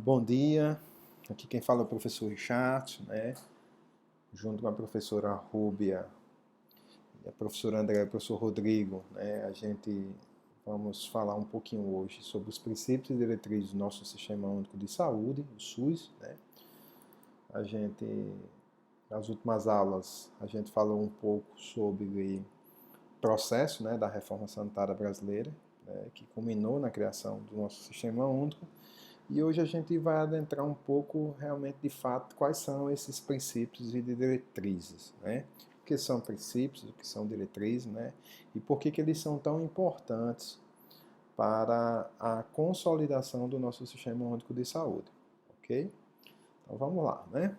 Bom dia, aqui quem fala é o professor Richard, né? Junto com a professora Rúbia e a professora André e o professor Rodrigo, né? A gente vamos falar um pouquinho hoje sobre os princípios e diretrizes do nosso Sistema Único de Saúde, o SUS, né? A gente, nas últimas aulas, a gente falou um pouco sobre o processo, né, da reforma sanitária brasileira, né, que culminou na criação do nosso Sistema Único. E hoje a gente vai adentrar um pouco, realmente, de fato, quais são esses princípios e diretrizes, né? O que são princípios, o que são diretrizes, né? E por que eles são tão importantes para a consolidação do nosso Sistema Único de Saúde, ok? Então vamos lá, né?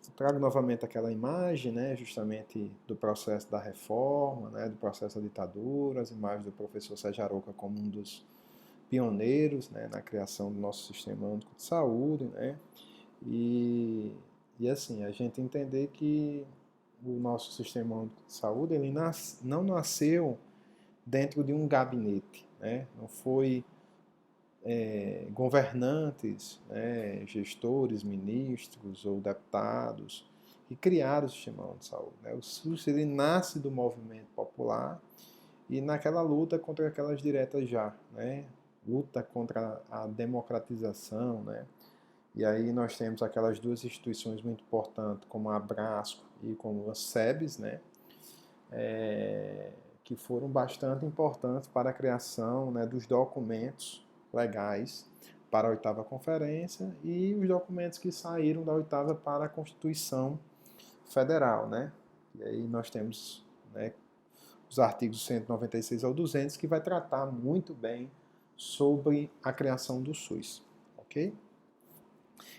Eu trago novamente aquela imagem, né, justamente do processo da reforma, né, do processo da ditadura, as imagens do professor Sérgio Arouca como um dos pioneiros, né, na criação do nosso Sistema Único de Saúde, né, e, e assim, a gente entender que o nosso Sistema Único de Saúde ele não nasceu dentro de um gabinete, né, não foi governantes, né, gestores, ministros ou deputados que criaram o Sistema Único de Saúde. Né. O SUS ele nasce do movimento popular e naquela luta contra aquelas diretas já, né? Luta contra a democratização, né? E aí nós temos aquelas duas instituições muito importantes, como a Abrasco e como a SEBS, né? Que foram bastante importantes para a criação, né, dos documentos legais para a oitava conferência e os documentos que saíram da oitava para a Constituição Federal, né? E aí nós temos, né, os artigos 196 ao 200, que vai tratar muito bem sobre a criação do SUS, ok?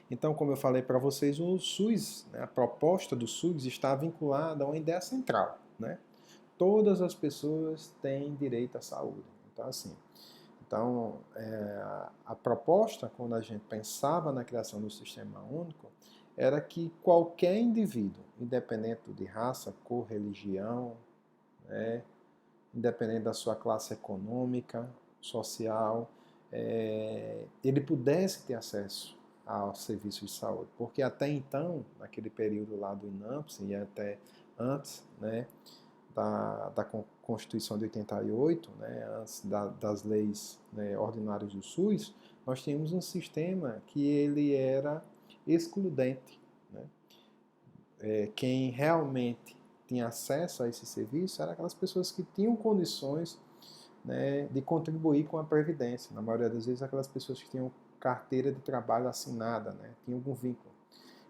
Então, como eu falei para vocês, o SUS, né, a proposta do SUS está vinculada a uma ideia central, né? Todas as pessoas têm direito à saúde. Então, assim, a proposta, quando a gente pensava na criação do Sistema Único, era que qualquer indivíduo, independente de raça, cor, religião, né, independente da sua classe econômica, social, ele pudesse ter acesso ao serviço de saúde. Porque até então, naquele período lá do INAMPS e até antes, né, da Constituição de 88, né, antes das leis, né, ordinárias do SUS, nós tínhamos um sistema que ele era excludente. Né? Quem realmente tinha acesso a esse serviço eram aquelas pessoas que tinham condições, né, de contribuir com a Previdência. Na maioria das vezes, aquelas pessoas que tinham carteira de trabalho assinada, né, tinham algum vínculo.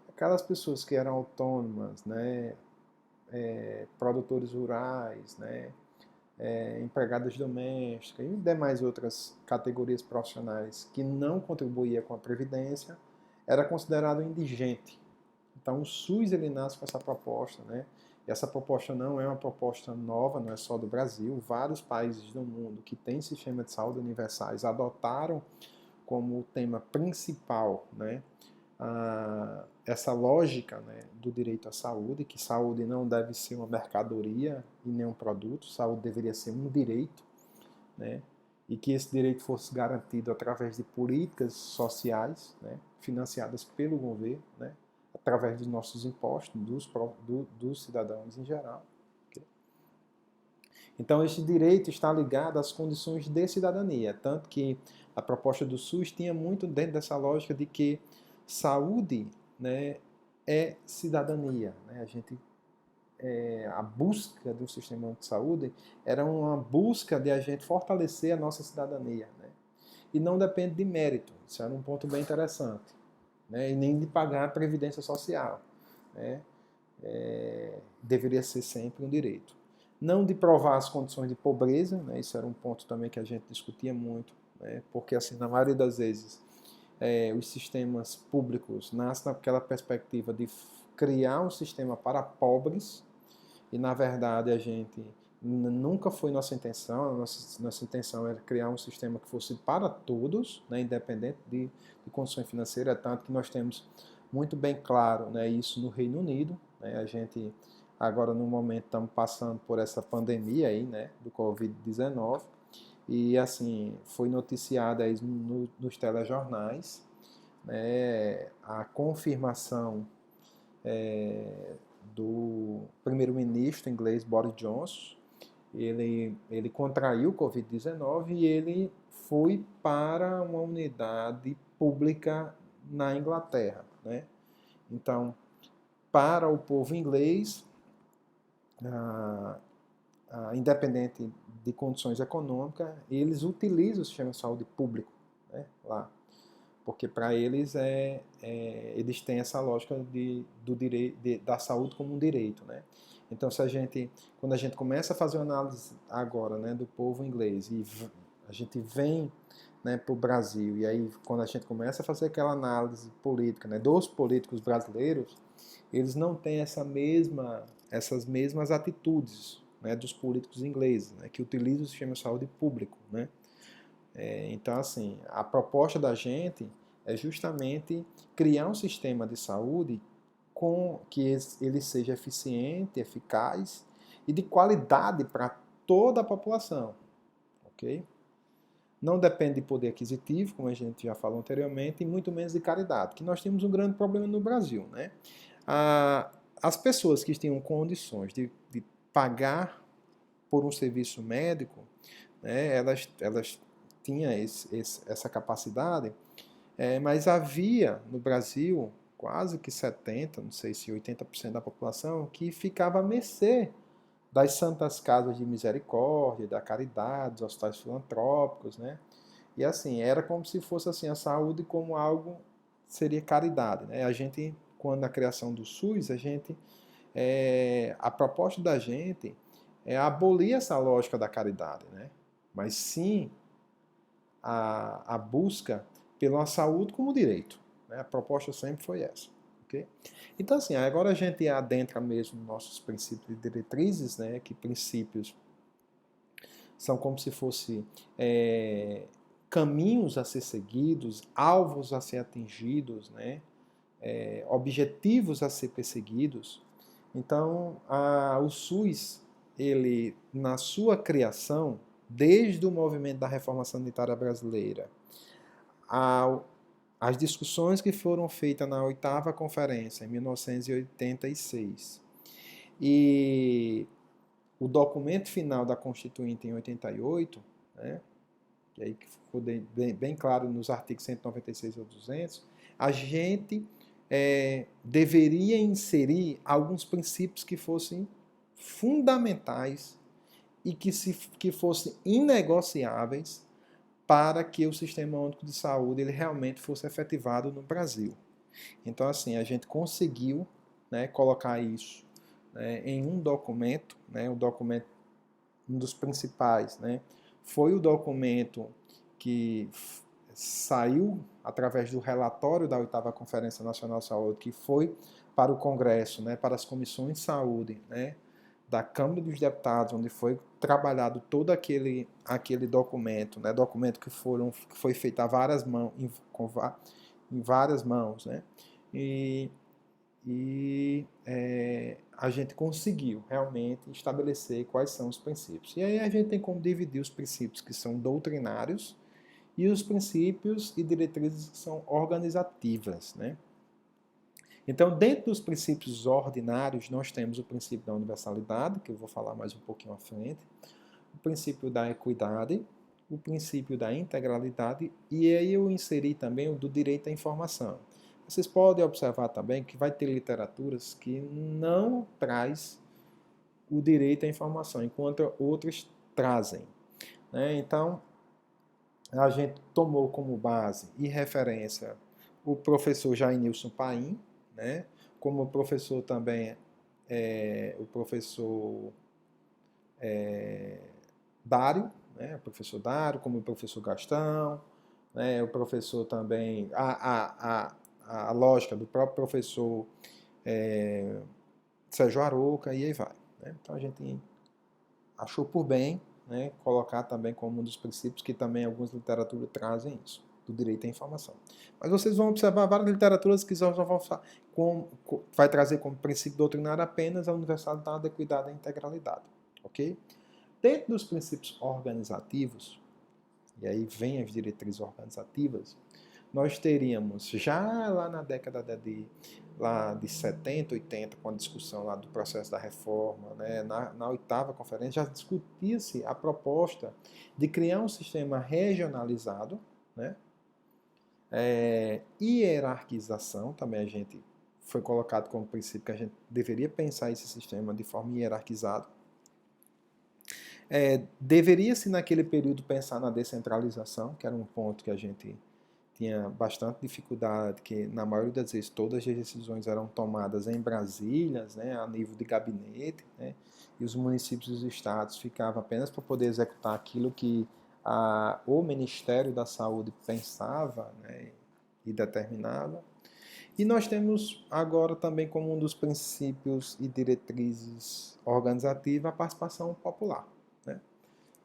Aquelas pessoas que eram autônomas, né, produtores rurais, né, empregadas domésticas e demais outras categorias profissionais que não contribuíam com a Previdência, era considerado indigente. Então o SUS ele nasce com essa proposta, né? E essa proposta não é uma proposta nova, não é só do Brasil. Vários países do mundo que têm sistema de saúde universais adotaram como tema principal, né, essa lógica, né, do direito à saúde, que saúde não deve ser uma mercadoria e nem um produto, saúde deveria ser um direito, né, e que esse direito fosse garantido através de políticas sociais, né, financiadas pelo governo, né, através dos nossos impostos, dos cidadãos em geral. Okay? Então, esse direito está ligado às condições de cidadania, tanto que a proposta do SUS tinha muito dentro dessa lógica de que saúde, né, é cidadania. Né? A busca do sistema de saúde era uma busca de a gente fortalecer a nossa cidadania. Né? E não depende de mérito, isso era um ponto bem interessante. Né? E nem de pagar a previdência social. Né? Deveria ser sempre um direito. Não de provar as condições de pobreza, né? Isso era um ponto também que a gente discutia muito, né? Porque assim, na maioria das vezes, os sistemas públicos nascem naquela perspectiva de criar um sistema para pobres, e na verdade a gente nunca foi nossa intenção, nossa intenção era criar um sistema que fosse para todos, né, independente de condições financeiras, tanto que nós temos muito bem claro, né, isso no Reino Unido. Né, a gente agora no momento estamos passando por essa pandemia aí, né, do Covid-19, e assim foi noticiado aí nos telejornais né, a confirmação do primeiro-ministro inglês Boris Johnson. Ele contraiu o Covid-19 e ele foi para uma unidade pública na Inglaterra, né? Então, para o povo inglês, independente de condições econômicas, eles utilizam o sistema de saúde público, né, lá. Porque para eles eles têm essa lógica da saúde como um direito, né? Então, quando a gente começa a fazer uma análise agora, né, do povo inglês e a gente vem, né, para o Brasil, e aí quando a gente começa a fazer aquela análise política, né, dos políticos brasileiros, eles não têm essas mesmas atitudes, né, dos políticos ingleses, né, que utilizam o sistema de saúde público, né? Então, assim, a proposta da gente é justamente criar um sistema de saúde que ele seja eficiente, eficaz e de qualidade para toda a população, ok? Não depende de poder aquisitivo, como a gente já falou anteriormente, e muito menos de caridade, que nós temos um grande problema no Brasil, né? As pessoas que tinham condições de pagar por um serviço médico, né, elas tinham essa capacidade, mas havia no Brasil quase que 70%, não sei se 80% da população, que ficava à mercê das santas casas de misericórdia, da caridade, dos hospitais filantrópicos, né? E assim, era como se fosse assim, a saúde como algo, seria caridade, né? A gente, quando a criação do SUS, a proposta da gente é abolir essa lógica da caridade, né? Mas sim a busca pela saúde como direito, né? A proposta sempre foi essa. Okay? Então, assim, agora a gente adentra mesmo nos nossos princípios e diretrizes, né? Que princípios são como se fossem caminhos a ser seguidos, alvos a ser atingidos, né? Objetivos a ser perseguidos. Então, o SUS, ele, na sua criação, desde o movimento da Reforma Sanitária Brasileira, as discussões que foram feitas na 8ª Conferência, em 1986, e o documento final da Constituinte em 88, né, que aí ficou bem claro nos artigos 196 e 200, a gente deveria inserir alguns princípios que fossem fundamentais e que fossem inegociáveis para que o Sistema Único de Saúde ele realmente fosse efetivado no Brasil. Então, assim, a gente conseguiu, né, colocar isso, né, em um documento, né, um dos principais, né, foi o documento que saiu através do relatório da 8ª Conferência Nacional de Saúde, que foi para o Congresso, né, para as comissões de saúde, né, da Câmara dos Deputados, onde foi trabalhado todo aquele documento, né, documento que foi feito a várias mãos, em várias mãos, né, a gente conseguiu realmente estabelecer quais são os princípios. E aí a gente tem como dividir os princípios que são doutrinários e os princípios e diretrizes que são organizativas, né? Então, dentro dos princípios ordinários, nós temos o princípio da universalidade, que eu vou falar mais um pouquinho à frente, o princípio da equidade, o princípio da integralidade, e aí eu inseri também o do direito à informação. Vocês podem observar também que vai ter literaturas que não traz o direito à informação, enquanto outras trazem, né? Então, a gente tomou como base e referência o professor Jainilson Paim, né? Como professor também o professor Dário, né? O professor Dário, como o professor Gastão, né? O professor também, a lógica do próprio professor Sérgio Arouca, e aí vai. Né? Então a gente achou por bem, né, colocar também como um dos princípios que também algumas literaturas trazem isso, do direito à informação. Mas vocês vão observar várias literaturas que vai trazer como princípio doutrinário apenas a universalidade, a equidade e a integralidade. Ok? Dentro dos princípios organizativos, e aí vem as diretrizes organizativas, nós teríamos já lá na década de 70, 80, com a discussão lá do processo da reforma, né, na oitava conferência, já discutia-se a proposta de criar um sistema regionalizado, né, hierarquização, também a gente foi colocado como princípio que a gente deveria pensar esse sistema de forma hierarquizada. Deveria-se naquele período pensar na descentralização, que era um ponto que a gente tinha bastante dificuldade, que na maioria das vezes todas as decisões eram tomadas em Brasília, né, a nível de gabinete, né, e os municípios e os estados ficavam apenas para poder executar aquilo que o Ministério da Saúde pensava, né, e determinava. E nós temos agora também como um dos princípios e diretrizes organizativas a participação popular, né?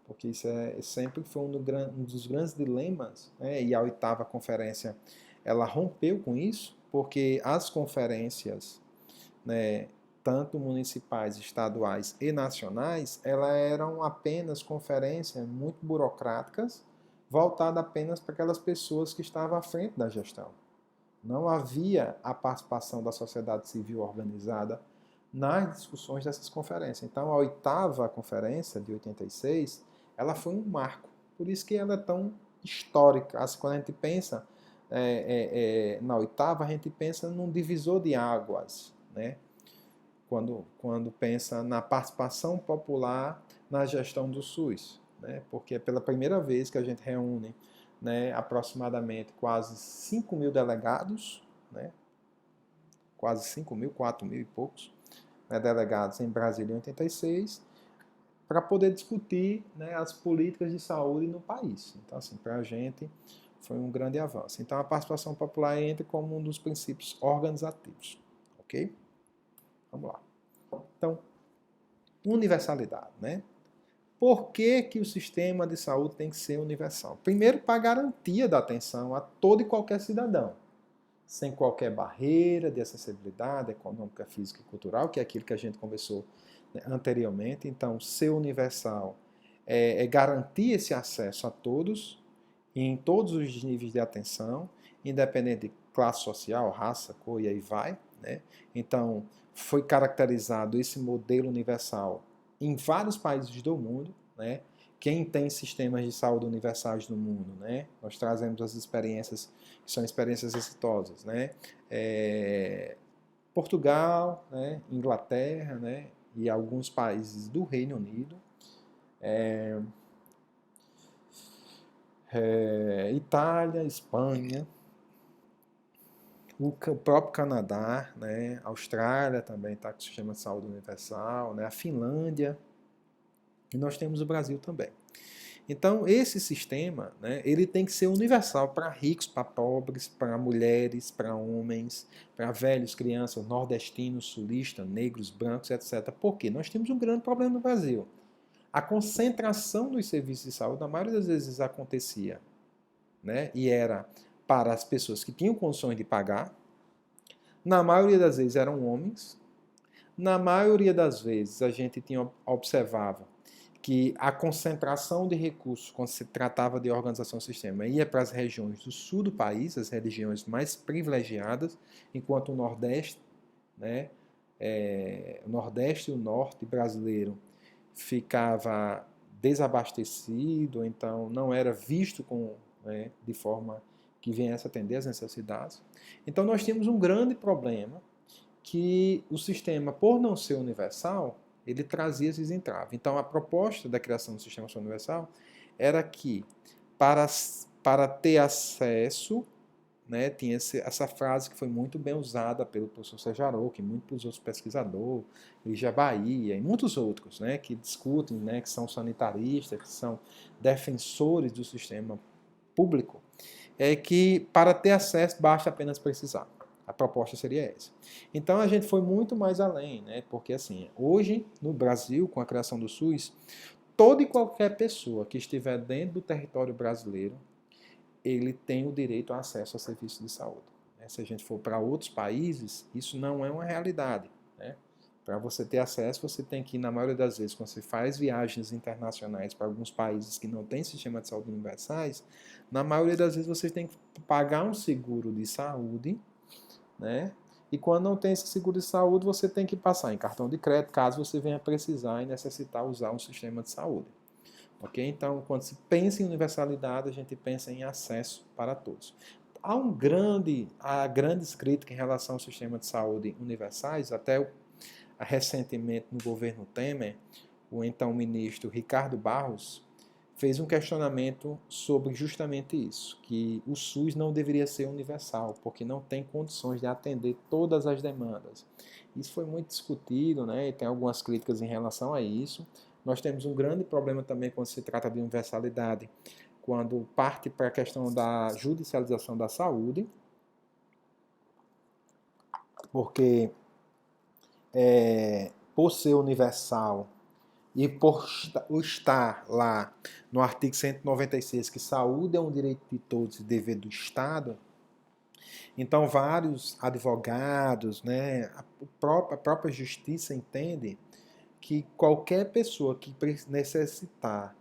Porque isso sempre foi um dos grandes dilemas, né? E a oitava conferência ela rompeu com isso, porque as conferências, né, tanto municipais, estaduais e nacionais, elas eram apenas conferências muito burocráticas, voltadas apenas para aquelas pessoas que estavam à frente da gestão. Não havia a participação da sociedade civil organizada nas discussões dessas conferências. Então, a oitava conferência, de 86, ela foi um marco. Por isso que ela é tão histórica. Assim, quando a gente pensa na oitava, a gente pensa num divisor de águas, né? Quando pensa na participação popular na gestão do SUS, né? Porque é pela primeira vez que a gente reúne, né, aproximadamente quase 5 mil delegados, né, quase 5 mil, 4 mil e poucos, né, delegados em Brasília em 86, para poder discutir, né, as políticas de saúde no país. Então, assim, para a gente foi um grande avanço. Então, a participação popular entra como um dos princípios organizativos. Ok? Vamos lá. Então, universalidade, né? Por que o sistema de saúde tem que ser universal? Primeiro, para garantia da atenção a todo e qualquer cidadão, sem qualquer barreira de acessibilidade econômica, física e cultural, que é aquilo que a gente conversou, né, anteriormente. Então, ser universal é garantir esse acesso a todos, em todos os níveis de atenção, independente de classe social, raça, cor e aí vai, né? Então, foi caracterizado esse modelo universal em vários países do mundo, né? Quem tem sistemas de saúde universais no mundo, né? Nós trazemos as experiências que são experiências exitosas, né? Portugal, né? Inglaterra, né? E alguns países do Reino Unido, Itália, Espanha, o próprio Canadá, né? A Austrália também está com o sistema de saúde universal, né? A Finlândia, e nós temos o Brasil também. Então, esse sistema, né, ele tem que ser universal para ricos, para pobres, para mulheres, para homens, para velhos, crianças, nordestinos, sulistas, negros, brancos, etc. Por quê? Nós temos um grande problema no Brasil. A concentração dos serviços de saúde, na maioria das vezes, acontecia, né, e era para as pessoas que tinham condições de pagar. Na maioria das vezes eram homens. Na maioria das vezes a gente observava que a concentração de recursos, quando se tratava de organização do sistema, ia para as regiões do sul do país, as regiões mais privilegiadas, enquanto o Nordeste, né, o Nordeste e o Norte brasileiro ficava desabastecido, então não era visto né, de forma que viesse atender às necessidades. Então nós tínhamos um grande problema que o sistema, por não ser universal, ele trazia esses entraves. Então, a proposta da criação do sistema universal era que, para ter acesso, né, tinha essa frase que foi muito bem usada pelo professor Sejarou, que muitos outros pesquisadores, Lígia Bahia e muitos outros, né, que discutem, né, que são sanitaristas, que são defensores do sistema público, é que para ter acesso basta apenas precisar. A proposta seria essa. Então a gente foi muito mais além, né? Porque assim, hoje no Brasil, com a criação do SUS, toda e qualquer pessoa que estiver dentro do território brasileiro, ele tem o direito a acesso a serviços de saúde. Se a gente for para outros países, isso não é uma realidade, né? Para você ter acesso, você tem que, na maioria das vezes, quando você faz viagens internacionais para alguns países que não têm sistema de saúde universais, na maioria das vezes você tem que pagar um seguro de saúde, né? E quando não tem esse seguro de saúde, você tem que passar em cartão de crédito, caso você venha precisar e necessitar usar um sistema de saúde. Ok? Então, quando se pensa em universalidade, a gente pensa em acesso para todos. Há grandes críticas em relação ao sistema de saúde universais, até recentemente no governo Temer, o então ministro Ricardo Barros fez um questionamento sobre justamente isso, que o SUS não deveria ser universal, porque não tem condições de atender todas as demandas. Isso foi muito discutido, né, e tem algumas críticas em relação a isso. Nós temos um grande problema também quando se trata de universalidade, quando parte para a questão da judicialização da saúde, porque por ser universal e por estar lá no artigo 196 que saúde é um direito de todos e dever do Estado, então vários advogados, né, a própria justiça entende que qualquer pessoa que necessitar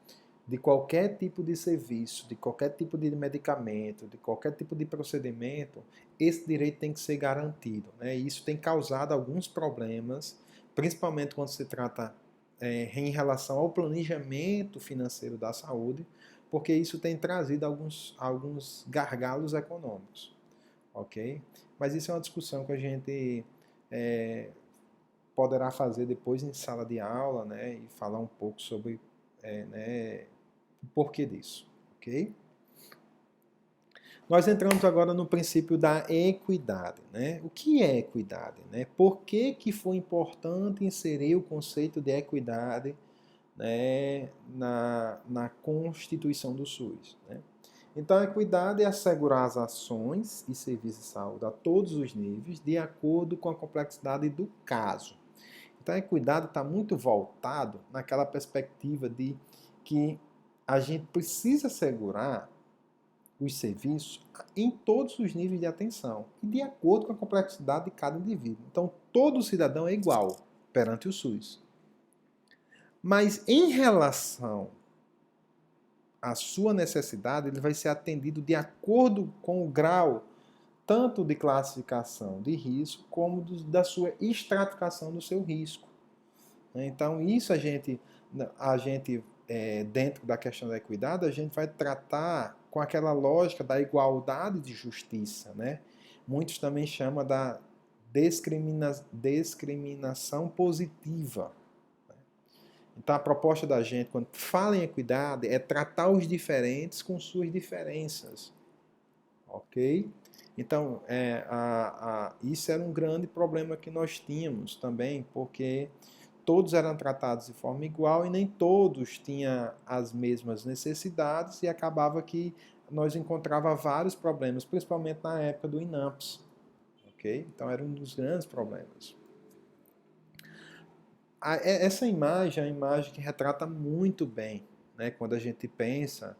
de qualquer tipo de serviço, de qualquer tipo de medicamento, de qualquer tipo de procedimento, esse direito tem que ser garantido, né? E isso tem causado alguns problemas, principalmente quando se trata em relação ao planejamento financeiro da saúde, porque isso tem trazido alguns gargalos econômicos, ok? Mas isso é uma discussão que a gente poderá fazer depois em sala de aula, né? E falar um pouco sobre né, o porquê disso, ok? Nós entramos agora no princípio da equidade, né? O que é equidade, né? Por que foi importante inserir o conceito de equidade, né, na Constituição do SUS, né? Então, a equidade é assegurar as ações e serviços de saúde a todos os níveis, de acordo com a complexidade do caso. Então, a equidade está muito voltado naquela perspectiva de que a gente precisa assegurar os serviços em todos os níveis de atenção e de acordo com a complexidade de cada indivíduo. Então, todo cidadão é igual perante o SUS. Mas em relação à sua necessidade, ele vai ser atendido de acordo com o grau tanto de classificação de risco como da sua estratificação do seu risco. Então, isso a gente dentro da questão da equidade, a gente vai tratar com aquela lógica da igualdade de justiça, né? Muitos também chamam da discriminação positiva. Então, a proposta da gente, quando fala em equidade, é tratar os diferentes com suas diferenças, ok? Então, isso era um grande problema que nós tínhamos também, porque todos eram tratados de forma igual e nem todos tinham as mesmas necessidades e acabava que nós encontrava vários problemas, principalmente na época do INAMPS, ok? Então era um dos grandes problemas. Essa imagem é uma imagem que retrata muito bem, né? Quando a gente pensa,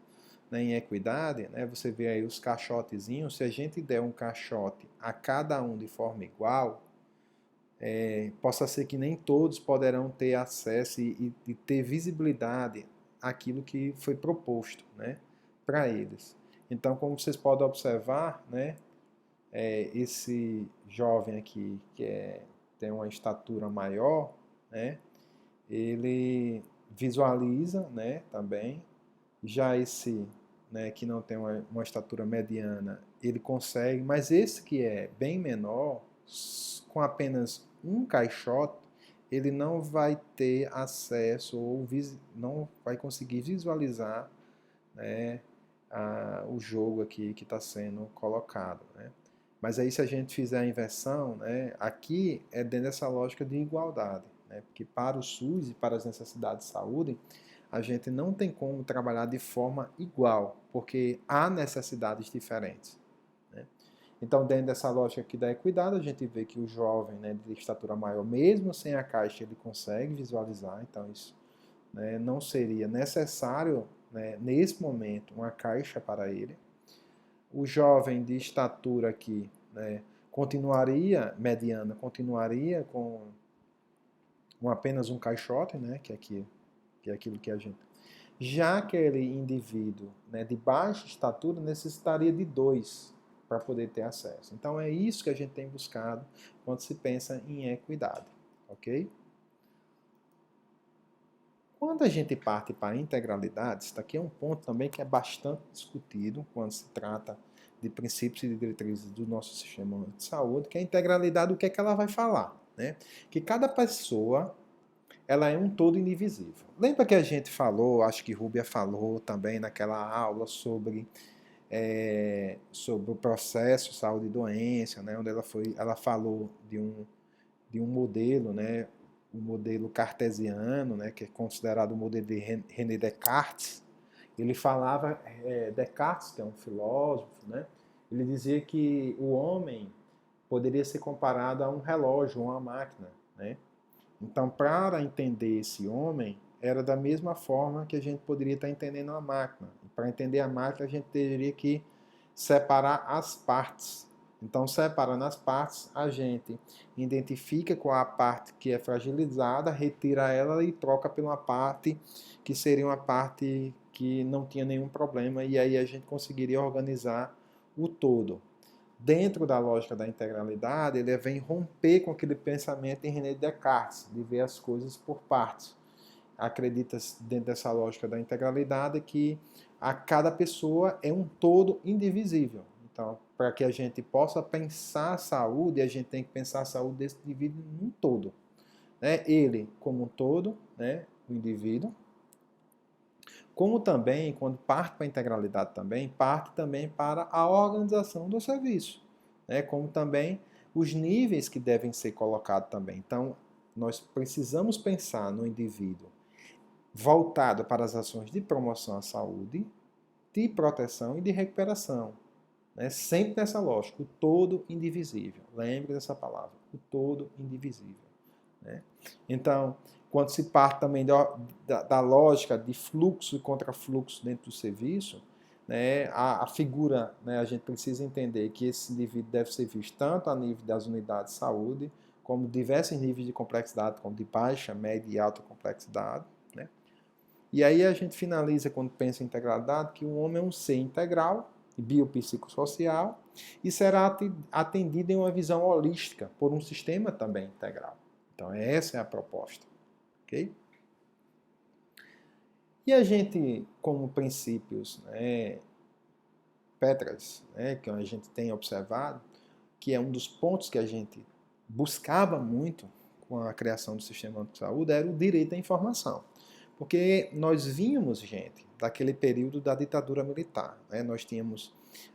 né, em equidade, né? Você vê aí os caixotezinhos, se a gente der um caixote a cada um de forma igual, possa ser que nem todos poderão ter acesso e ter visibilidade àquilo que foi proposto, né, para eles. Então, como vocês podem observar, né, esse jovem aqui que tem uma estatura maior, né, ele visualiza, né, também. Já esse, né, que não tem uma estatura mediana, ele consegue, mas esse que é bem menor, com apenas um caixote, ele não vai ter acesso ou não vai conseguir visualizar, né, o jogo aqui que está sendo colocado, né? Mas aí se a gente fizer a inversão, né, aqui é dentro dessa lógica de igualdade, né? Porque para o SUS e para as necessidades de saúde, a gente não tem como trabalhar de forma igual, porque há necessidades diferentes, né? Então, dentro dessa lógica aqui da equidade, a gente vê que o jovem, né, de estatura maior, mesmo sem a caixa, ele consegue visualizar. Então, isso, né, não seria necessário, né, nesse momento, uma caixa para ele. O jovem de estatura aqui, né, continuaria, mediana, continuaria com apenas um caixote, né, que é aquilo que a gente... Já aquele indivíduo, né, de baixa estatura necessitaria de dois para poder ter acesso. Então é isso que a gente tem buscado quando se pensa em equidade, ok? Quando a gente parte para a integralidade, isso aqui é um ponto também que é bastante discutido quando se trata de princípios e diretrizes do nosso sistema de saúde, que é a integralidade, o que é que ela vai falar, né? Que cada pessoa, ela é um todo indivisível. Lembra que a gente falou, acho que Rúbia falou também naquela aula sobre o processo saúde e doença, né? Onde ela falou de um modelo, né? O modelo cartesiano, né? Que é considerado o modelo de René Descartes. Ele falava, Descartes, que é um filósofo, né? Ele dizia que o homem poderia ser comparado a um relógio, a uma máquina, né? Então, para entender esse homem, era da mesma forma que a gente poderia estar entendendo a máquina. Para entender a máquina, a gente teria que separar as partes. Então, separando as partes, a gente identifica qual a parte que é fragilizada, retira ela e troca por uma parte que seria uma parte que não tinha nenhum problema, e aí a gente conseguiria organizar o todo. Dentro da lógica da integralidade, ele vem romper com aquele pensamento em René Descartes, de ver as coisas por partes. Acredita-se, dentro dessa lógica da integralidade, que a cada pessoa é um todo indivisível. Então, para que a gente possa pensar a saúde, a gente tem que pensar a saúde desse indivíduo num todo. Né? Ele como um todo, né? O indivíduo, como também, quando parte para a integralidade também, parte também para a organização do serviço, né? Como também os níveis que devem ser colocados também. Então, nós precisamos pensar no indivíduo voltado para as ações de promoção à saúde, de proteção e de recuperação, né? Sempre nessa lógica, o todo indivisível. Lembre dessa palavra, o todo indivisível. Né? Então, quando se parte também da lógica de fluxo e contrafluxo dentro do serviço, né, a figura, né, a gente precisa entender que esse indivíduo deve ser visto tanto a nível das unidades de saúde, como diversos níveis de complexidade, como de baixa, média e alta complexidade. Né? E aí a gente finaliza, quando pensa em integralidade, que o homem é um ser integral, biopsicossocial, e será atendido em uma visão holística por um sistema também integral. Então, essa é a proposta. Ok? E a gente, como princípios, né, Petras, né, que a gente tem observado, que é um dos pontos que a gente buscava muito com a criação do sistema de saúde, era o direito à informação. Porque nós vínhamos, gente, daquele período da ditadura militar. Né?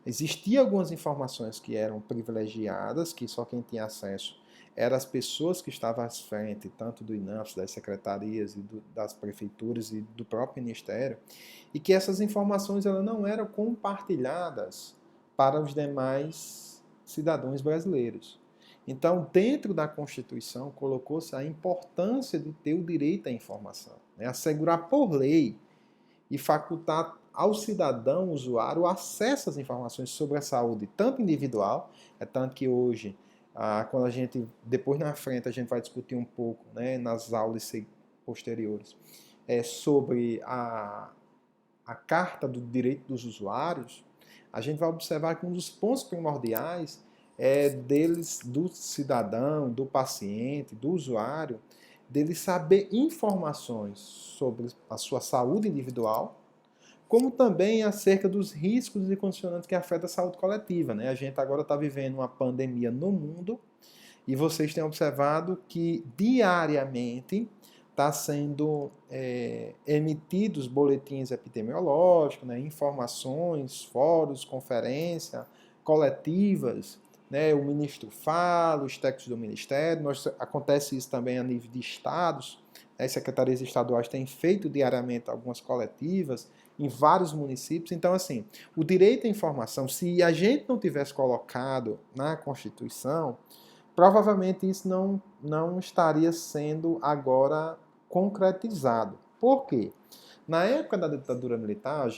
Existiam algumas informações que eram privilegiadas, que só quem tinha acesso eram as pessoas que estavam à frente, tanto do INAMPS, das secretarias, e das prefeituras e do próprio ministério, e que essas informações elas não eram compartilhadas para os demais cidadãos brasileiros. Então, dentro da Constituição, colocou-se a importância de ter o direito à informação, né? Assegurar por lei e facultar ao cidadão usuário o acesso às informações sobre a saúde, tanto individual, é tanto que hoje, quando a gente, depois na frente, a gente vai discutir um pouco, né, nas aulas posteriores, sobre a Carta do Direito dos Usuários, a gente vai observar que um dos pontos primordiais do cidadão, do paciente, do usuário, dele saber informações sobre a sua saúde individual, como também acerca dos riscos e condicionantes que afetam a saúde coletiva. Né? A gente agora está vivendo uma pandemia no mundo e vocês têm observado que diariamente está sendo emitidos boletins epidemiológicos, né, informações, fóruns, conferências coletivas, né, o ministro fala, os textos do ministério, acontece isso também a nível de estados, né, as secretarias estaduais têm feito diariamente algumas coletivas em vários municípios. Então, assim, o direito à informação, se a gente não tivesse colocado na Constituição, provavelmente isso não estaria sendo agora concretizado. Por quê? Na época da ditadura militar,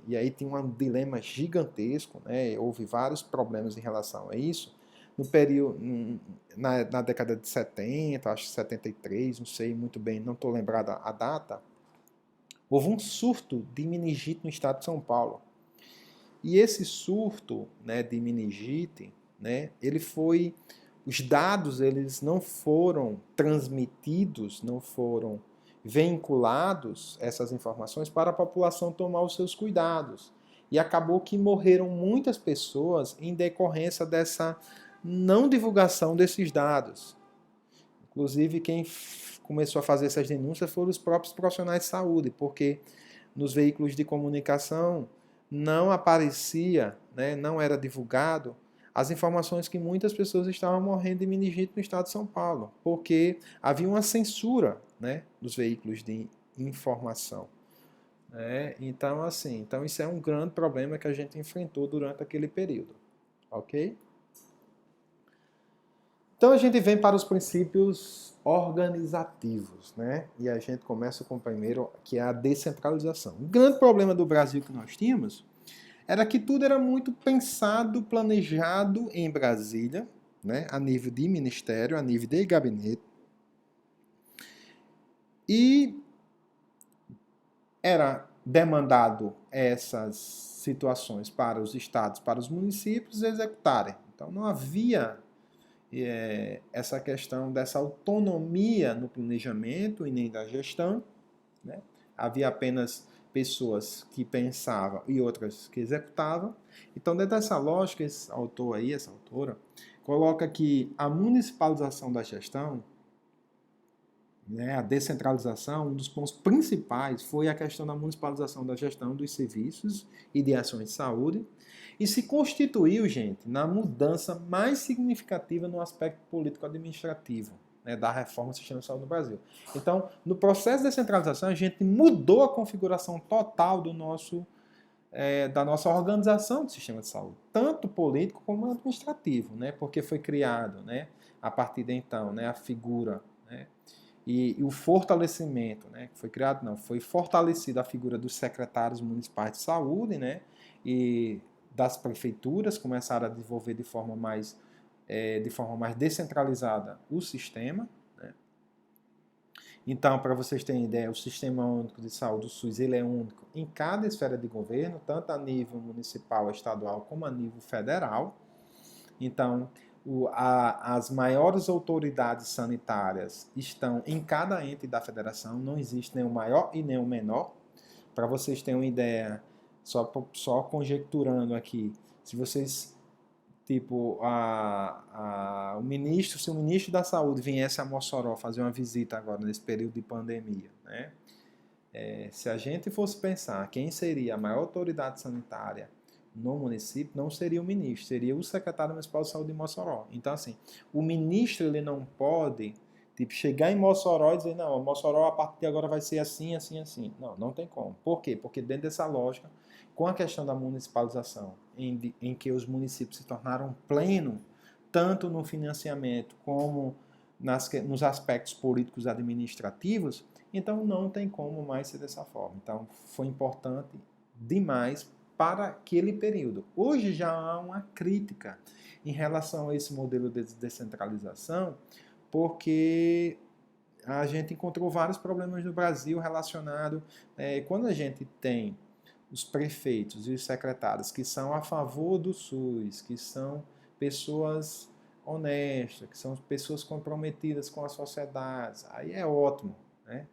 e aí tinha um dilema gigantesco, né? Houve vários problemas em relação a isso. no período, na década de 70, acho que 73, não sei muito bem, não estou lembrado a data, houve um surto de meningite no estado de São Paulo. E esse surto, né, de meningite, né, os dados eles não foram transmitidos, não foram vinculados, essas informações, para a população tomar os seus cuidados. E acabou que morreram muitas pessoas em decorrência dessa não divulgação desses dados. Inclusive, quem começou a fazer essas denúncias foram os próprios profissionais de saúde, porque nos veículos de comunicação não aparecia, né, não era divulgado as informações que muitas pessoas estavam morrendo de meningite no estado de São Paulo, porque havia uma censura, né, dos veículos de informação. Então, assim, isso é um grande problema que a gente enfrentou durante aquele período, ok? Então a gente vem para os princípios organizativos, né? E a gente começa com o primeiro, que é a descentralização. O grande problema do Brasil que nós tínhamos era que tudo era muito pensado, planejado em Brasília, né? A nível de ministério, a nível de gabinete. E era demandado essas situações para os estados, para os municípios executarem. Então não havia essa questão dessa autonomia no planejamento e nem da gestão, né? Havia apenas pessoas que pensavam e outras que executavam. Então, dentro dessa lógica, esse autor aí, essa autora, coloca que a municipalização da gestão, né, a descentralização, um dos pontos principais foi a questão da municipalização da gestão dos serviços e de ações de saúde, e se constituiu, gente, na mudança mais significativa no aspecto político-administrativo, né, da reforma do sistema de saúde no Brasil. Então, no processo de descentralização, a gente mudou a configuração total da nossa organização do sistema de saúde, tanto político como administrativo, né, porque foi criado, né, a partir de então, né, a figura, né, e o fortalecimento, né, que foi criado, não, foi fortalecida a figura dos secretários municipais de saúde, né, e das prefeituras começaram a desenvolver de forma mais descentralizada o sistema, né. Então, para vocês terem ideia, o Sistema Único de Saúde, o SUS, ele é único em cada esfera de governo, tanto a nível municipal, estadual, como a nível federal. Então, as maiores autoridades sanitárias estão em cada ente da federação, não existe nem o maior e nem o menor. Para vocês terem uma ideia, só conjecturando aqui, se vocês, tipo, se o ministro da Saúde viesse a Mossoró fazer uma visita agora nesse período de pandemia, né? Se a gente fosse pensar quem seria a maior autoridade sanitária no município, não seria o ministro, seria o secretário municipal de saúde de Mossoró. Então, assim, o ministro ele não pode chegar em Mossoró e dizer, não, Mossoró a partir de agora vai ser assim, assim, assim. Não, não tem como. Por quê? Porque dentro dessa lógica, com a questão da municipalização, em que os municípios se tornaram plenos, tanto no financiamento como nos aspectos políticos administrativos, então não tem como mais ser dessa forma. Então foi importante demais para aquele período. Hoje já há uma crítica em relação a esse modelo de descentralização, porque a gente encontrou vários problemas no Brasil relacionados. Quando a gente tem os prefeitos e os secretários que são a favor do SUS, que são pessoas honestas, que são pessoas comprometidas com a sociedade, aí é ótimo, né?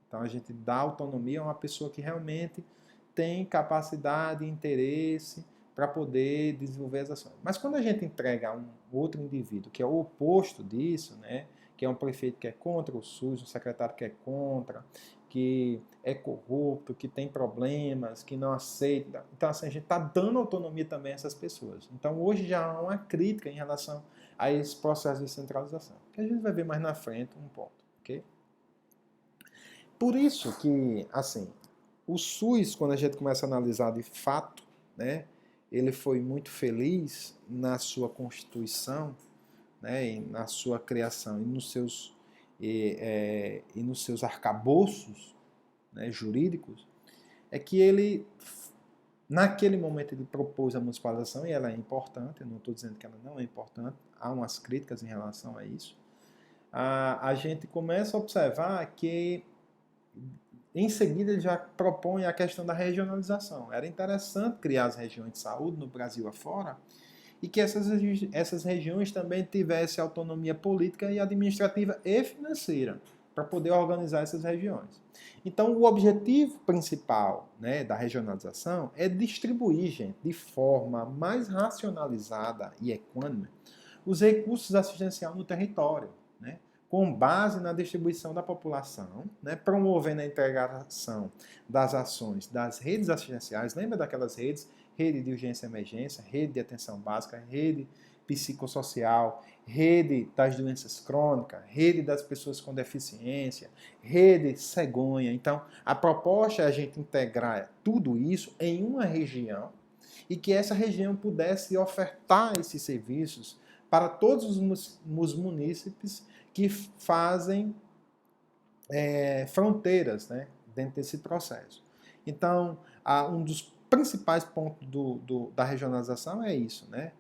Então a gente dá autonomia a uma pessoa que realmente tem capacidade e interesse para poder desenvolver as ações. Mas quando a gente entrega a um outro indivíduo que é o oposto disso, né, que é um prefeito que é contra o SUS, um secretário que é contra, que é corrupto, que tem problemas, que não aceita. Então, assim, a gente está dando autonomia também a essas pessoas. Então, hoje já há uma crítica em relação a esse processo de centralização, que a gente vai ver mais na frente um ponto, ok? Por isso que, assim, o SUS, quando a gente começa a analisar de fato, né, ele foi muito feliz na sua constituição, né, e na sua criação e nos seus arcabouços, né, jurídicos, é que ele Naquele momento ele propôs a municipalização e ela é importante, eu não estou dizendo que ela não é importante, há umas críticas em relação a isso. A gente começa a observar que em seguida ele já propõe a questão da regionalização. Era interessante criar as regiões de saúde no Brasil afora e que essas regiões também tivessem autonomia política e administrativa e financeira para poder organizar essas regiões. Então, o objetivo principal, né, da regionalização é distribuir, gente, de forma mais racionalizada e equânime os recursos assistenciais no território, né, com base na distribuição da população, né, promovendo a integração das ações das redes assistenciais. Lembra daquelas redes? Rede de urgência e emergência, rede de atenção básica, rede psicossocial, rede das doenças crônicas, rede das pessoas com deficiência, rede cegonha. Então, a proposta é a gente integrar tudo isso em uma região e que essa região pudesse ofertar esses serviços para todos os munícipes que fazem fronteiras, né, dentro desse processo. Então, um dos principais pontos da regionalização é isso, né,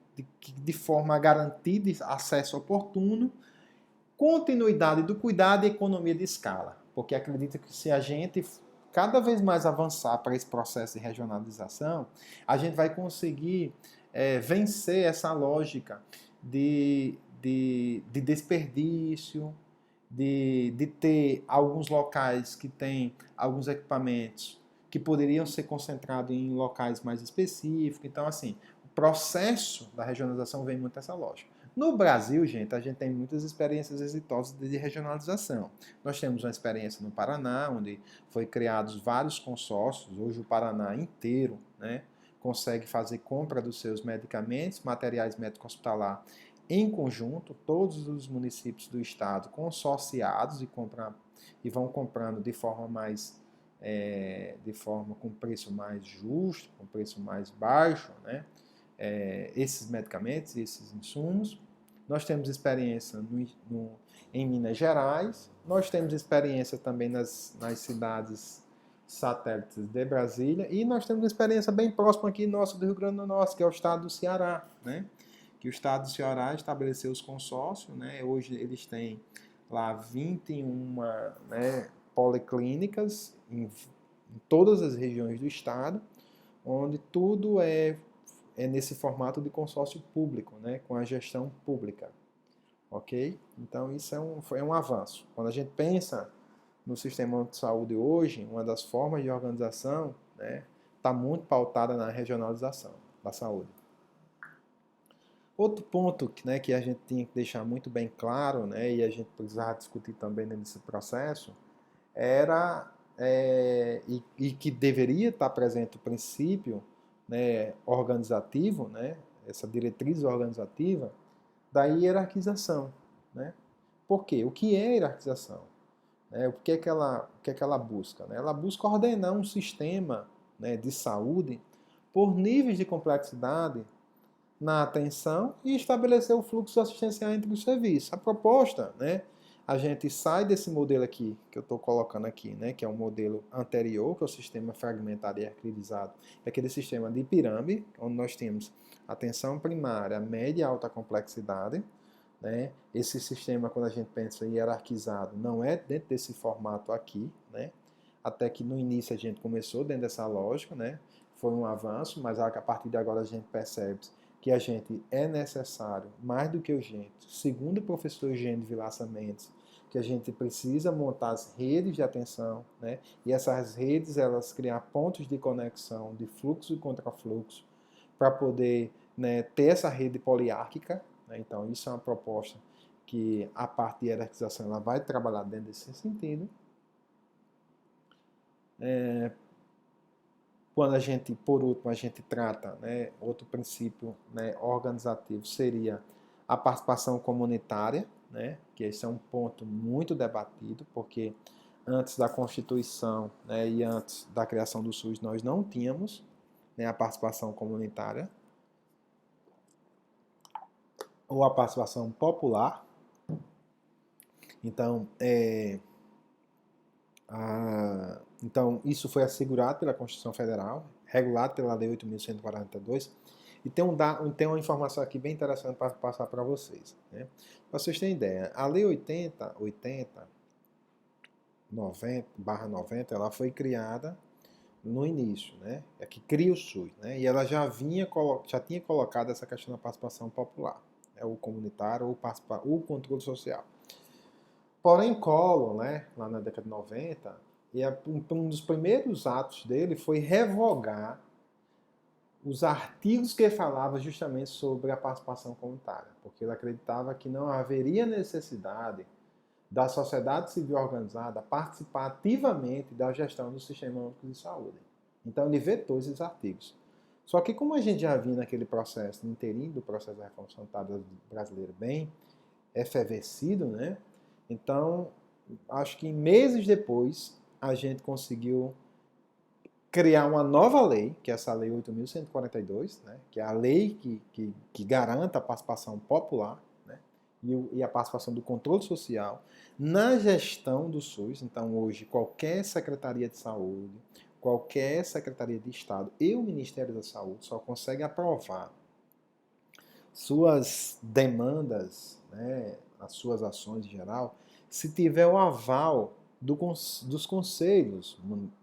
de forma a garantir acesso oportuno, continuidade do cuidado e economia de escala, porque acredito que se a gente cada vez mais avançar para esse processo de regionalização, a gente vai conseguir vencer essa lógica de desperdício, de ter alguns locais que têm alguns equipamentos que poderiam ser concentrados em locais mais específicos. Então, assim, o processo da regionalização vem muito dessa lógica. No Brasil, gente, a gente tem muitas experiências exitosas de regionalização. Nós temos uma experiência no Paraná, onde foi criados vários consórcios. Hoje o Paraná inteiro, né, consegue fazer compra dos seus medicamentos, materiais médico-hospitalar em conjunto, todos os municípios do estado consorciados e vão comprando de forma com preço mais justo, com preço mais baixo, né? Esses medicamentos, esses insumos. Nós temos experiência em Minas Gerais, nós temos experiência também nas cidades satélites de Brasília e nós temos uma experiência bem próxima aqui nosso do Rio Grande do Norte, que é o estado do Ceará, né? Que o estado do Ceará estabeleceu os consórcios, né? Hoje eles têm lá 21, né, policlínicas em todas as regiões do estado, onde tudo é nesse formato de consórcio público, né, com a gestão pública, ok? Então isso é um avanço. Quando a gente pensa no sistema de saúde hoje, uma das formas de organização, né, está muito pautada na regionalização da saúde. Outro ponto, né, que a gente tinha que deixar muito bem claro, né, e a gente precisava discutir também nesse processo, era, e que deveria estar presente o princípio, né, organizativo, né, essa diretriz organizativa da hierarquização. Né? Por quê? O que é hierarquização? O que é que ela busca? Né? Ela busca ordenar um sistema, né, de saúde por níveis de complexidade na atenção e estabelecer o fluxo assistencial entre os serviços. A proposta, né, a gente sai desse modelo aqui, que eu estou colocando aqui, né, que é um modelo anterior, que é o sistema fragmentado e hierarquizado, é aquele sistema de pirâmide, onde nós temos atenção primária, média e alta complexidade. Né? Esse sistema, quando a gente pensa em hierarquizado, não é dentro desse formato aqui, né? Até que no início a gente começou dentro dessa lógica, né? Foi um avanço, mas a partir de agora a gente percebe que a gente é necessário, mais do que urgente, segundo o professor Eugênio Vilaça Mendes, que a gente precisa montar as redes de atenção, né? E essas redes, elas criar pontos de conexão, de fluxo e contrafluxo, para poder, né, ter essa rede poliárquica. Né? Então, isso é uma proposta que a parte de hierarquização ela vai trabalhar dentro desse sentido. Quando a gente, por último, a gente trata, né, outro princípio, né, organizativo seria a participação comunitária, né, que esse é um ponto muito debatido, porque antes da Constituição, né, e antes da criação do SUS nós não tínhamos, né, a participação comunitária ou a participação popular. Então, então, isso foi assegurado pela Constituição Federal, regulado pela Lei 8.142. E tem uma informação aqui bem interessante para passar para vocês. Né? Para vocês terem ideia, a Lei 90/90, ela foi criada no início, né? É que cria o SUS, né? E ela já tinha colocado essa questão da participação popular, né? O comunitário ou o controle social. Porém, Collor, né, lá na década de 90, um dos primeiros atos dele foi revogar os artigos que falavam justamente sobre a participação comunitária, porque ele acreditava que não haveria necessidade da sociedade civil organizada participar ativamente da gestão do Sistema Único de Saúde. Então ele vetou esses artigos. Só que como a gente já viu naquele processo inteirinho do processo da reforma sanitária brasileira bem efervescido, né? Então, acho que meses depois a gente conseguiu criar uma nova lei, que é essa Lei 8.142, né? Que é a lei que garanta a participação popular, né? E a participação do controle social na gestão do SUS. Então, hoje, qualquer Secretaria de Saúde, qualquer Secretaria de Estado e o Ministério da Saúde só consegue aprovar suas demandas, né, as suas ações em geral, se tiver o aval dos conselhos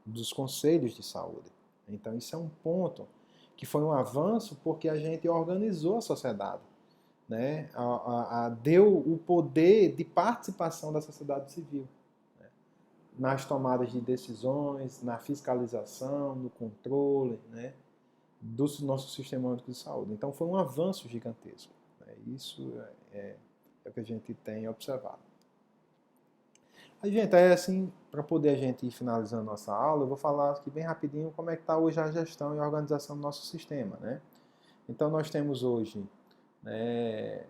de saúde. Então, isso é um ponto que foi um avanço porque a gente organizou a sociedade, né? Deu o poder de participação da sociedade civil, né? Nas tomadas de decisões, na fiscalização, no controle, né? Do nosso sistema único de saúde. Então foi um avanço gigantesco. Né? Isso é o que a gente tem observado. Aí, gente, é assim, para poder a gente ir finalizando nossa aula, eu vou falar aqui bem rapidinho como é que está hoje a gestão e a organização do nosso sistema. Né? Então nós temos hoje, né,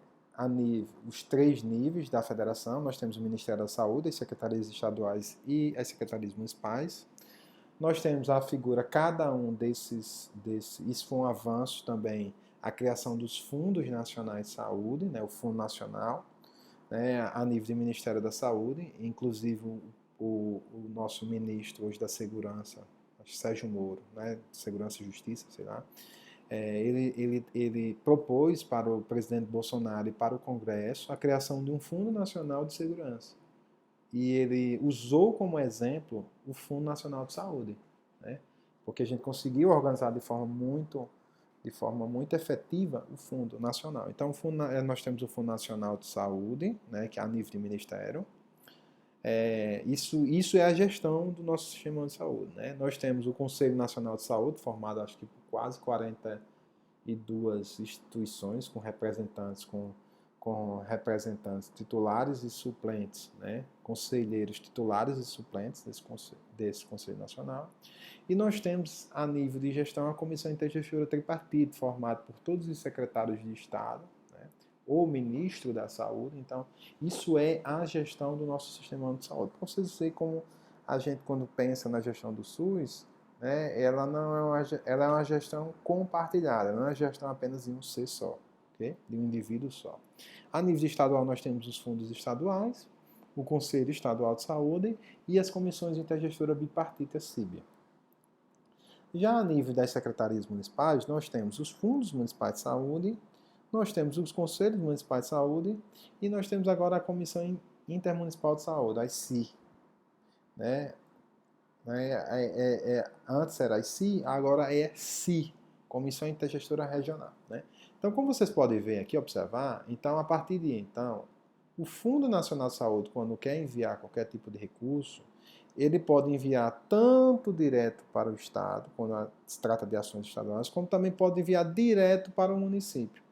os 3 níveis da federação. Nós temos o Ministério da Saúde, as secretarias estaduais e as secretarias municipais. Nós temos a figura, cada um desses, isso foi um avanço também, a criação dos fundos nacionais de saúde, né, o Fundo Nacional, né, a nível do Ministério da Saúde, inclusive o nosso ministro hoje da Segurança, Sérgio Moro, né, Segurança e Justiça, sei lá, ele propôs para o presidente Bolsonaro e para o Congresso a criação de um Fundo Nacional de Segurança. E ele usou como exemplo o Fundo Nacional de Saúde, né? Porque a gente conseguiu organizar de forma muito efetiva o Fundo Nacional. Então, nós temos o Fundo Nacional de Saúde, né, que é a nível de ministério. Isso é a gestão do nosso sistema de saúde. Né? Nós temos o Conselho Nacional de Saúde, formado acho que por quase 42 instituições, com representantes titulares e suplentes, né? Conselheiros titulares e suplentes desse Conselho Nacional. E nós temos, a nível de gestão, a Comissão Intergestora Tripartite, formada por todos os secretários de Estado, né? Ou ministro da Saúde. Então, isso é a gestão do nosso sistema de saúde. Para vocês verem como a gente, quando pensa na gestão do SUS, né, ela é uma gestão compartilhada, não é uma gestão apenas de um ser só, okay? De um indivíduo só. A nível estadual, nós temos os fundos estaduais, o Conselho Estadual de Saúde e as comissões intergestora bipartita CIBIA. Já a nível das secretarias municipais, nós temos os fundos municipais de saúde, nós temos os conselhos municipais de saúde e nós temos agora a Comissão Intermunicipal de Saúde, a ICI. Né? Antes era ICI, agora é CI, Comissão Intergestora Regional. Né? Então, como vocês podem ver aqui, observar, então, a partir de então, o Fundo Nacional de Saúde, quando quer enviar qualquer tipo de recurso, ele pode enviar tanto direto para o Estado, quando se trata de ações estaduais, como também pode enviar direto para o município.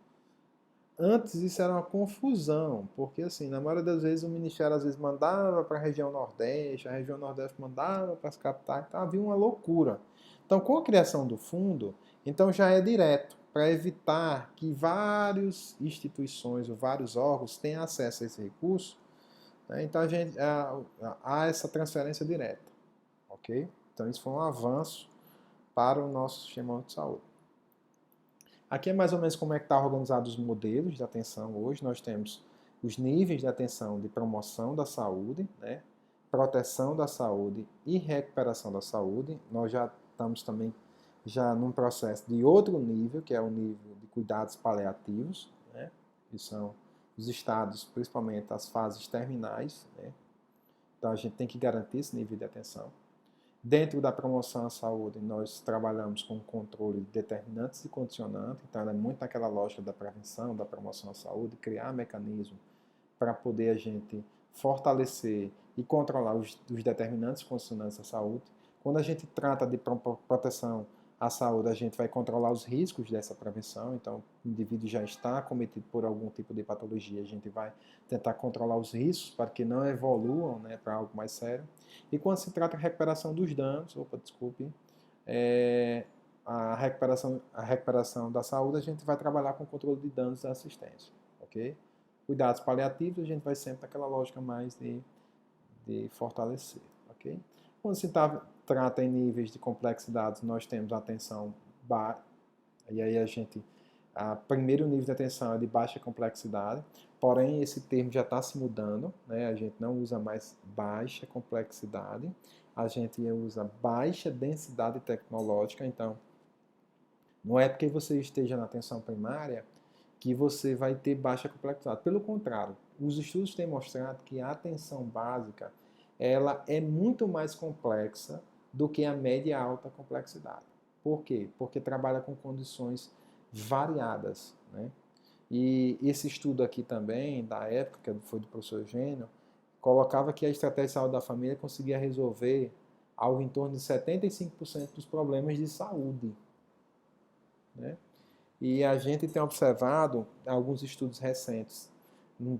Antes isso era uma confusão, porque assim, na maioria das vezes o Ministério às vezes mandava para a região Nordeste, a região Nordeste mandava para as capitais, então havia uma loucura. Então, com a criação do fundo, então já é direto, para evitar que várias instituições ou vários órgãos tenham acesso a esse recurso, né? Então há essa transferência direta, ok? Então isso foi um avanço para o nosso sistema de saúde. Aqui é mais ou menos como é que está organizado os modelos de atenção hoje. Nós temos os níveis de atenção de promoção da saúde, né? Proteção da saúde e recuperação da saúde. Nós já estamos também já num processo de outro nível, que é o nível de cuidados paliativos, né? Que são os estados, principalmente as fases terminais, né? Então a gente tem que garantir esse nível de atenção. Dentro da promoção à saúde, nós trabalhamos com o controle de determinantes e condicionantes, então é muito naquela lógica da prevenção, da promoção à saúde, criar mecanismos para poder a gente fortalecer e controlar os determinantes e condicionantes da saúde. Quando a gente trata de proteção à saúde, a gente vai controlar os riscos dessa prevenção, então o indivíduo já está acometido por algum tipo de patologia, a gente vai tentar controlar os riscos para que não evoluam, né, para algo mais sério. E quando se trata de recuperação dos danos, a recuperação da saúde, a gente vai trabalhar com o controle de danos da assistência, ok? Cuidados paliativos, a gente vai sempre naquela lógica mais de fortalecer, ok? Quando se trata em níveis de complexidade, nós temos a atenção baixa, e aí primeiro nível de atenção é de baixa complexidade, porém esse termo já está se mudando, né? A gente não usa mais baixa complexidade, a gente usa baixa densidade tecnológica, então não é porque você esteja na atenção primária que você vai ter baixa complexidade. Pelo contrário, os estudos têm mostrado que a atenção básica ela é muito mais complexa do que a média e alta complexidade. Por quê? Porque trabalha com condições variadas, né? E esse estudo aqui também, da época, que foi do professor Eugênio, colocava que a estratégia de saúde da família conseguia resolver algo em torno de 75% dos problemas de saúde, né? E a gente tem observado alguns estudos recentes,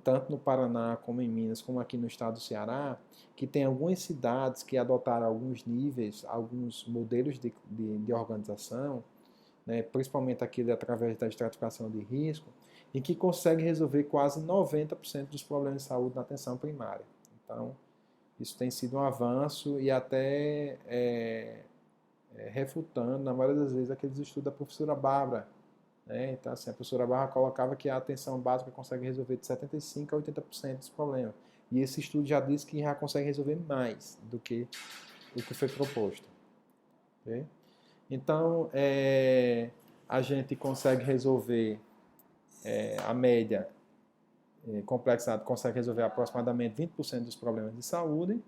tanto no Paraná como em Minas, como aqui no estado do Ceará, que tem algumas cidades que adotaram alguns níveis, alguns modelos de organização, né, principalmente aquele através da estratificação de risco, e que consegue resolver quase 90% dos problemas de saúde na atenção primária. Então, isso tem sido um avanço e até refutando, na maioria das vezes, aqueles estudos da professora Bárbara, né? Então, assim, a professora Barra colocava que a atenção básica consegue resolver de 75% a 80% dos problemas. E esse estudo já diz que já consegue resolver mais do que o que foi proposto. Okay? Então, a gente consegue resolver a média complexidade, consegue resolver aproximadamente 20% dos problemas de saúde.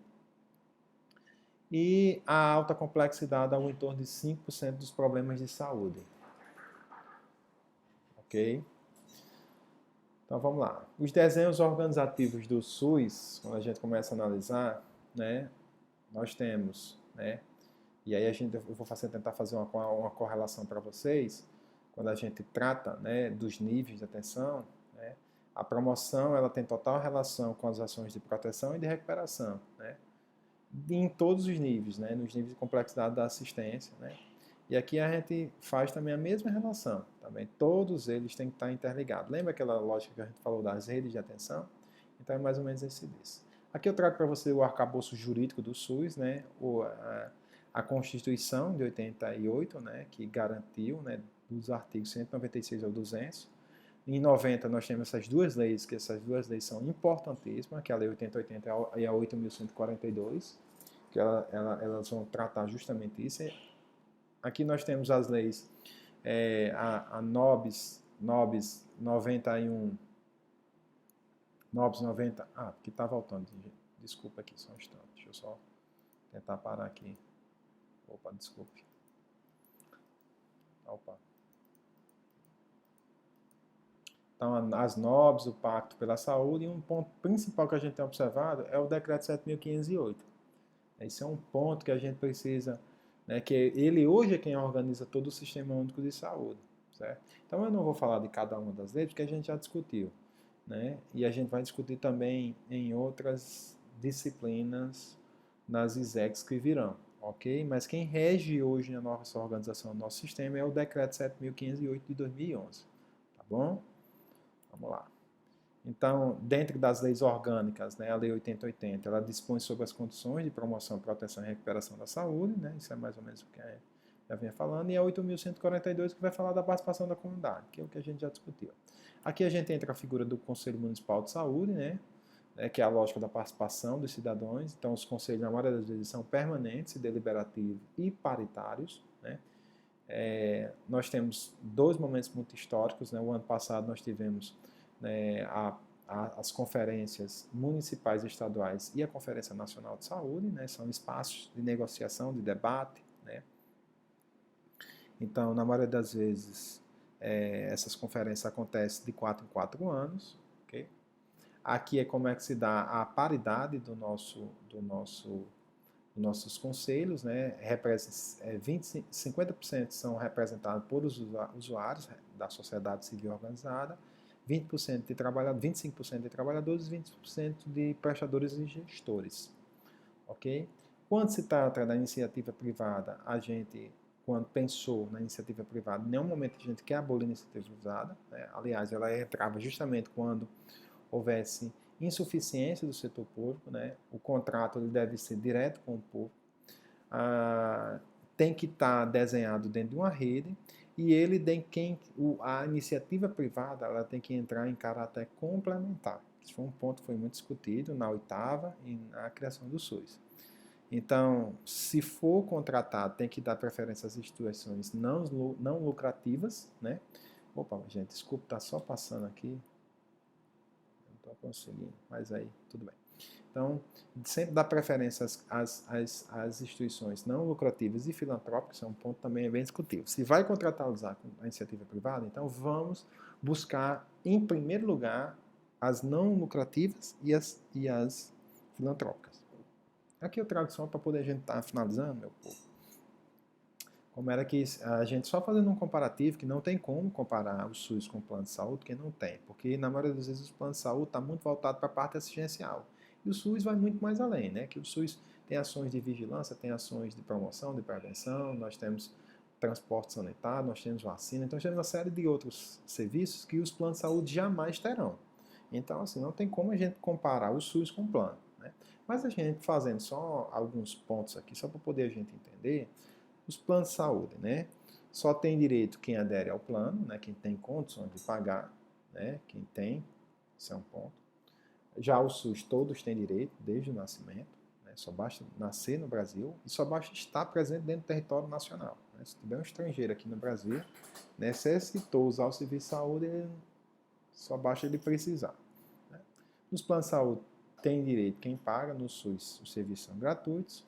E a alta complexidade ao em torno de 5% dos problemas de saúde. Ok? Então vamos lá. Os desenhos organizativos do SUS, quando a gente começa a analisar, né, nós temos, né, e aí eu vou tentar fazer uma correlação para vocês, quando a gente trata, né, dos níveis de atenção, né, a promoção ela tem total relação com as ações de proteção e de recuperação, né, em todos os níveis, né, nos níveis de complexidade da assistência, né. E aqui a gente faz também a mesma relação. Também todos eles têm que estar interligados. Lembra aquela lógica que a gente falou das redes de atenção? Então é mais ou menos esse disso. Aqui eu trago para você o arcabouço jurídico do SUS, né? A Constituição de 88, né? Que garantiu, né? Dos artigos 196 ao 200. Em 90 nós temos essas duas leis, que essas duas leis são importantíssimas, que é a Lei 8080 e a 8.142, que elas vão tratar justamente isso. Aqui nós temos as leis, a NOBS 91, NOBS 90, que está voltando, desculpa aqui, só um instante, deixa eu só tentar parar aqui, opa, desculpe, opa. Então, as NOBS, o Pacto pela Saúde, e um ponto principal que a gente tem observado é o Decreto 7.508. Esse é um ponto que a gente precisa, né, que ele hoje é quem organiza todo o Sistema Único de Saúde, certo? Então eu não vou falar de cada uma das leis, porque a gente já discutiu, né? E a gente vai discutir também em outras disciplinas nas ISECs que virão, ok? Mas quem rege hoje a nossa organização, o nosso sistema, é o Decreto 7.508 de 2011, tá bom? Vamos lá. Então, dentro das leis orgânicas, né, a Lei 8080, ela dispõe sobre as condições de promoção, proteção e recuperação da saúde, né, isso é mais ou menos o que já vinha falando, e a 8.142 que vai falar da participação da comunidade, que é o que a gente já discutiu. Aqui a gente entra a figura do Conselho Municipal de Saúde, né, que é a lógica da participação dos cidadãos. Então, os conselhos, na maioria das vezes, são permanentes, deliberativos e paritários, né. Nós temos dois momentos muito históricos, né? O ano passado nós tivemos, né, as conferências municipais e estaduais e a Conferência Nacional de Saúde, né? São espaços de negociação, de debate, né? Então, na maioria das vezes, essas conferências acontecem de 4 em 4 anos, ok? Aqui é como é que se dá a paridade dos nossos conselhos, né? 50% são representados por usuários da sociedade civil organizada, 20% de trabalhadores, 25% de trabalhadores e 20% de prestadores e gestores, ok? Quando se trata da iniciativa privada, a gente, quando pensou na iniciativa privada, em nenhum momento a gente quer abolir a iniciativa privada, né? Aliás, ela entrava justamente quando houvesse insuficiência do setor público, né? O contrato ele deve ser direto com o público, tem que estar desenhado dentro de uma rede e ele tem a iniciativa privada ela tem que entrar em caráter complementar. Isso foi um ponto que foi muito discutido na oitava e na criação do SUS. Então, se for contratado, tem que dar preferência às instituições não lucrativas, né? Opa, gente, desculpa, tá só passando aqui. Não estou conseguindo, mas aí, tudo bem. Então, sempre dá preferência às instituições não lucrativas e filantrópicas, isso é um ponto também bem discutível. Se vai contratualizar com a iniciativa privada, então vamos buscar, em primeiro lugar, as não lucrativas e as filantrópicas. Aqui eu trago só para poder a gente estar finalizando, meu povo. Como era que a gente só fazendo um comparativo, que não tem como comparar o SUS com o plano de saúde, que não tem, porque na maioria das vezes o plano de saúde está muito voltado para a parte assistencial. E o SUS vai muito mais além, né? Que o SUS tem ações de vigilância, tem ações de promoção, de prevenção, nós temos transporte sanitário, nós temos vacina, então nós temos uma série de outros serviços que os planos de saúde jamais terão. Então, assim, não tem como a gente comparar o SUS com o plano, né? Mas a gente fazendo só alguns pontos aqui, só para poder a gente entender, os planos de saúde, né? Só tem direito quem adere ao plano, né? Quem tem condições de pagar, né? Quem tem, isso é um ponto. Já o SUS todos têm direito desde o nascimento, né? Só basta nascer no Brasil e só basta estar presente dentro do território nacional, né? Se tiver um estrangeiro aqui no Brasil, necessitou usar o serviço de saúde, só basta ele precisar, né? Nos planos de saúde tem direito quem paga, no SUS os serviços são gratuitos.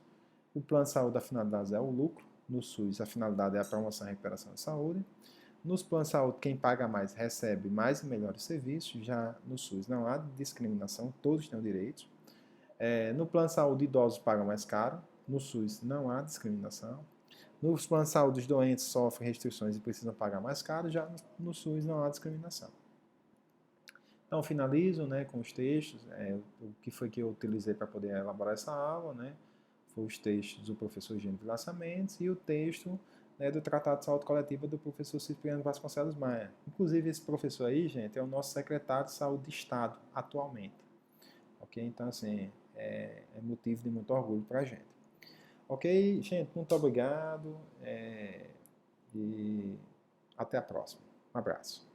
O plano de saúde, a finalidade é o lucro. No SUS, a finalidade é a promoção e recuperação de saúde. Nos planos de saúde, quem paga mais recebe mais e melhores serviços. Já no SUS não há discriminação, todos têm o direito. No plano de saúde, idosos pagam mais caro. No SUS não há discriminação. Nos planos de saúde, os doentes sofrem restrições e precisam pagar mais caro. Já no SUS não há discriminação. Então, finalizo, né, com os textos. O que foi que eu utilizei para poder elaborar essa aula, né? Foi os textos do professor Gênio Vilaça Mendes e o texto, né, do Tratado de Saúde Coletiva do professor Cipriano Vasconcelos Maia. Inclusive, esse professor aí, gente, é o nosso secretário de Saúde de Estado atualmente. Ok? Então, assim, é motivo de muito orgulho para a gente. Ok, gente? Muito obrigado e até a próxima. Um abraço.